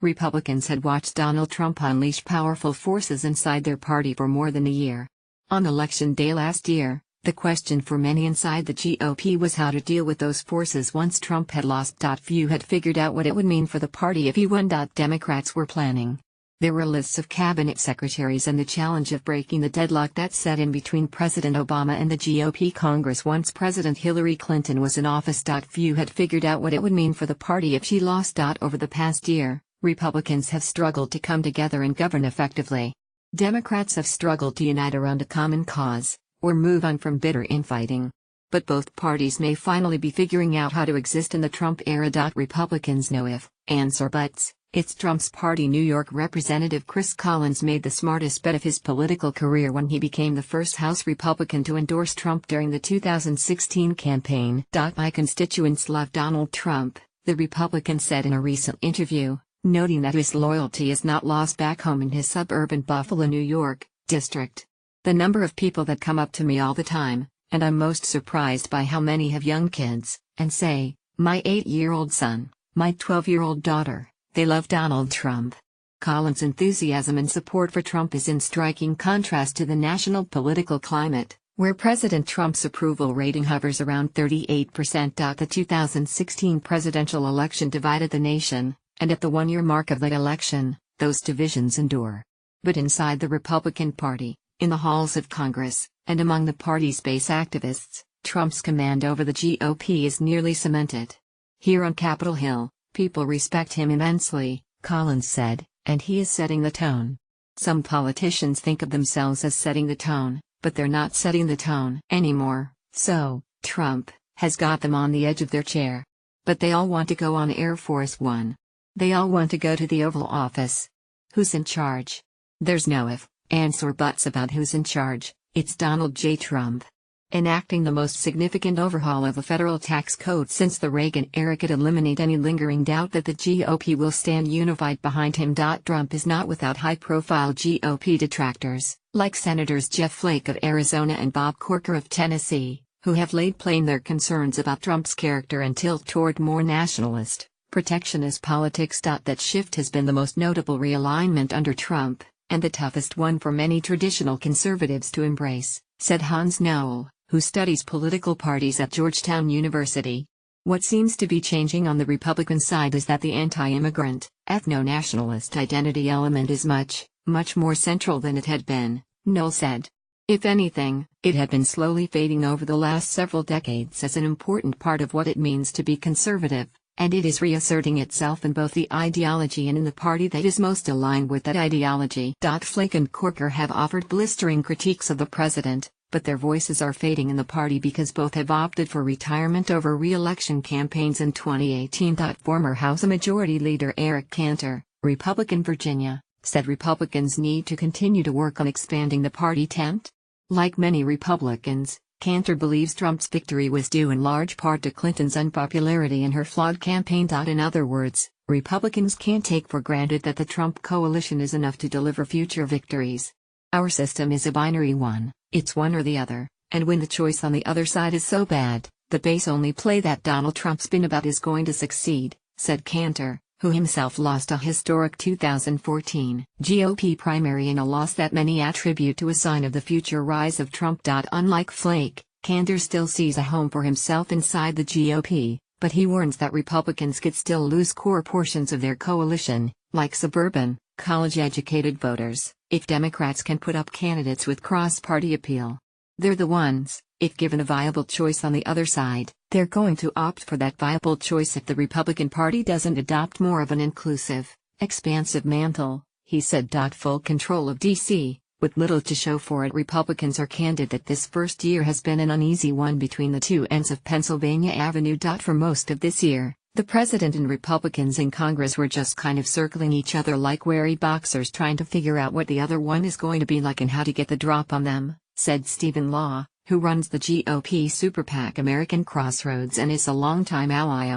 Republicans had watched Donald Trump unleash powerful forces inside their party for more than a year. On Election Day last year, the question for many inside the GOP was how to deal with those forces once Trump had lost. Few had figured out what it would mean for the party if he won. Democrats were planning. There were lists of cabinet secretaries and the challenge of breaking the deadlock that set in between President Obama and the GOP Congress once President Hillary Clinton was in office. Few had figured out what it would mean for the party if she lost. Over the past year, Republicans have struggled to come together and govern effectively. Democrats have struggled to unite around a common cause, or move on from bitter infighting. But both parties may finally be figuring out how to exist in the Trump era. Republicans know if, ands or buts. It's Trump's party. New York Representative Chris Collins made the smartest bet of his political career when he became the first House Republican to endorse Trump during the 2016 campaign. My constituents love Donald Trump, the Republican said in a recent interview, noting that his loyalty is not lost back home in his suburban Buffalo, New York, district. The number of people that come up to me all the time, and I'm most surprised by how many have young kids, and say, my 8-year-old son, my 12-year-old daughter, they love Donald Trump. Collins' enthusiasm and support for Trump is in striking contrast to the national political climate, where President Trump's approval rating hovers around 38%. The 2016 presidential election divided the nation, and at the one-year mark of that election, those divisions endure. But inside the Republican Party, in the halls of Congress, and among the party's base activists, Trump's command over the GOP is nearly cemented. Here on Capitol Hill, people respect him immensely, Collins said, and he is setting the tone. Some politicians think of themselves as setting the tone, but they're not setting the tone anymore, so, Trump has got them on the edge of their chair. But they all want to go on Air Force One. They all want to go to the Oval Office. Who's in charge? There's no if, ands or buts about who's in charge. It's Donald J. Trump. Enacting the most significant overhaul of the federal tax code since the Reagan era could eliminate any lingering doubt that the GOP will stand unified behind him. Trump is not without high-profile GOP detractors, like Senators Jeff Flake of Arizona and Bob Corker of Tennessee, who have laid plain their concerns about Trump's character and tilt toward more nationalist, protectionist politics. That shift has been the most notable realignment under Trump, and the toughest one for many traditional conservatives to embrace, said Hans Noel, who studies political parties at Georgetown University. What seems to be changing on the Republican side is that the anti-immigrant, ethno-nationalist identity element is much more central than it had been, Noel said. If anything, it had been slowly fading over the last several decades as an important part of what it means to be conservative, and it is reasserting itself in both the ideology and in the party that is most aligned with that ideology. Flake and Corker have offered blistering critiques of the president, but their voices are fading in the party because both have opted for retirement over re-election campaigns in 2018. Former House Majority Leader Eric Cantor, Republican Virginia, said Republicans need to continue to work on expanding the party tent. Like many Republicans, Cantor believes Trump's victory was due in large part to Clinton's unpopularity and her flawed campaign. In other words, Republicans can't take for granted that the Trump coalition is enough to deliver future victories. Our system is a binary one, it's one or the other, and when the choice on the other side is so bad, the base only play that Donald Trump's been about is going to succeed, said Cantor, who himself lost a historic 2014 GOP primary in a loss that many attribute to a sign of the future rise of Trump. Unlike Flake, Cantor still sees a home for himself inside the GOP, but he warns that Republicans could still lose core portions of their coalition, like suburban, college-educated voters, if Democrats can put up candidates with cross-party appeal. They're the ones, if given a viable choice on the other side, they're going to opt for that viable choice if the Republican Party doesn't adopt more of an inclusive, expansive mantle, he said. Full control of D.C., with little to show for it. Republicans are candid that this first year has been an uneasy one between the two ends of Pennsylvania Avenue. For most of this year, the president and Republicans in Congress were just kind of circling each other like wary boxers trying to figure out what the other one is going to be like and how to get the drop on them, said Stephen Law, who runs the GOP super PAC American Crossroads and is a longtime ally